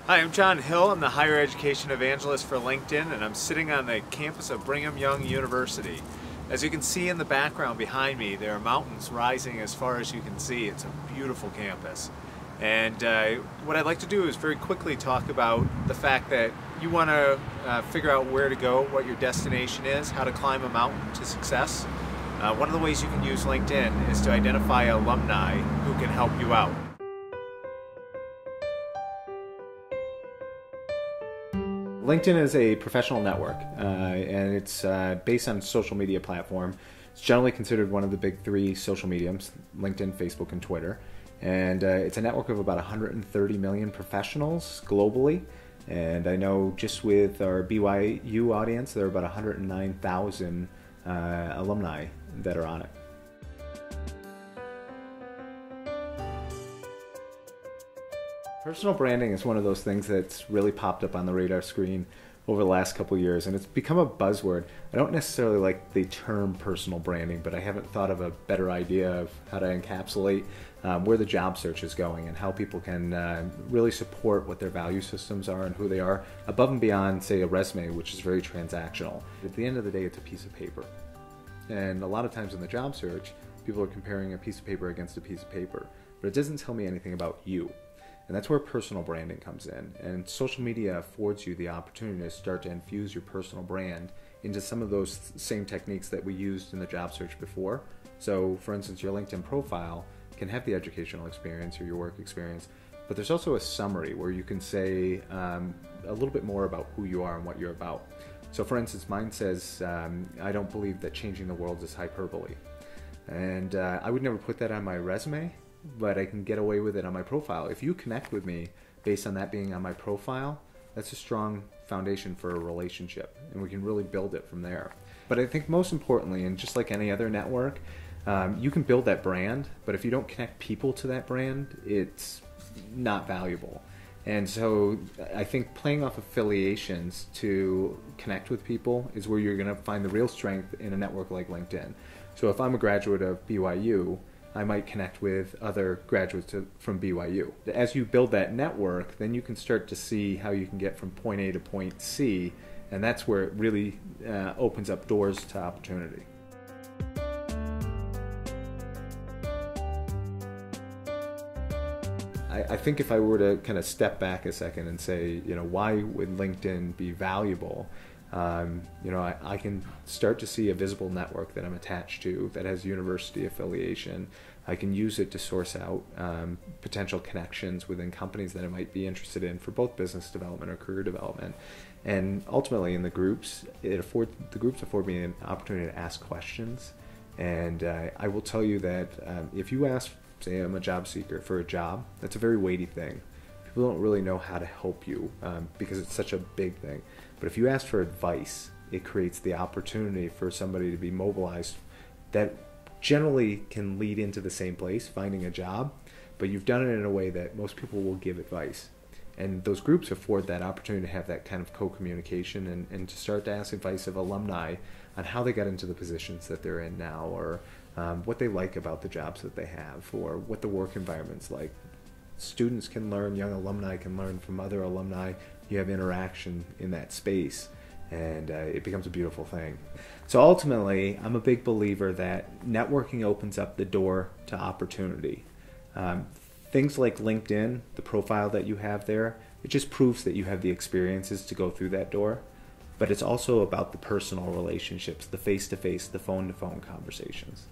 Hi, I'm John Hill. I'm the Higher Education Evangelist for LinkedIn, and I'm sitting on the campus of Brigham Young University. As you can see in the background behind me, there are mountains rising as far as you can see. It's a beautiful campus. And what I'd like to do is very quickly talk about the fact that you want to figure out where to go, what your destination is, how to climb a mountain to success. One of the ways you can use LinkedIn is to identify alumni who can help you out. LinkedIn is a professional network, and it's based on a social media platform. It's generally considered one of the big three social mediums: LinkedIn, Facebook, and Twitter. And it's a network of about 130 million professionals globally. And I know just with our BYU audience, there are about 109,000 alumni that are on it. Personal branding is one of those things that's really popped up on the radar screen over the last couple of years, and it's become a buzzword. I don't necessarily like the term personal branding, but I haven't thought of a better idea of how to encapsulate where the job search is going and how people can really support what their value systems are and who they are above and beyond, say, a resume, which is very transactional. At the end of the day, it's a piece of paper. And a lot of times in the job search, people are comparing a piece of paper against a piece of paper, but it doesn't tell me anything about you. And that's where personal branding comes in. And social media affords you the opportunity to start to infuse your personal brand into some of those same techniques that we used in the job search before. So, for instance, your LinkedIn profile can have the educational experience or your work experience, but there's also a summary where you can say a little bit more about who you are and what you're about. So, for instance, mine says, I don't believe that changing the world is hyperbole. And I would never put that on my resume, but I can get away with it on my profile. If you connect with me based on that being on my profile, that's a strong foundation for a relationship, and we can really build it from there. But I think most importantly, and just like any other network, you can build that brand, but if you don't connect people to that brand, it's not valuable. And so I think playing off affiliations to connect with people is where you're going to find the real strength in a network like LinkedIn. So if I'm a graduate of BYU, I might connect with other graduates from BYU. As you build that network, then you can start to see how you can get from point A to point C, and that's where it really opens up doors to opportunity. I think if I were to kind of step back a second and say, why would LinkedIn be valuable? I can start to see a visible network that I'm attached to that has university affiliation. I can use it to source out potential connections within companies that I might be interested in for both business development or career development. And ultimately in the groups, the groups afford me an opportunity to ask questions. And I will tell you that if you ask, say I'm a job seeker for a job, that's a very weighty thing. People don't really know how to help you because it's such a big thing. But if you ask for advice, it creates the opportunity for somebody to be mobilized that generally can lead into the same place, finding a job, but you've done it in a way that most people will give advice. And those groups afford that opportunity to have that kind of co-communication and to start to ask advice of alumni on how they got into the positions that they're in now, or what they like about the jobs that they have, or what the work environment's like. Students can learn, young alumni can learn from other alumni. You have interaction in that space, and it becomes a beautiful thing. So ultimately, I'm a big believer that networking opens up the door to opportunity. Things like LinkedIn, the profile that you have there, it just proves that you have the experiences to go through that door. But it's also about the personal relationships, the face-to-face, the phone-to-phone conversations.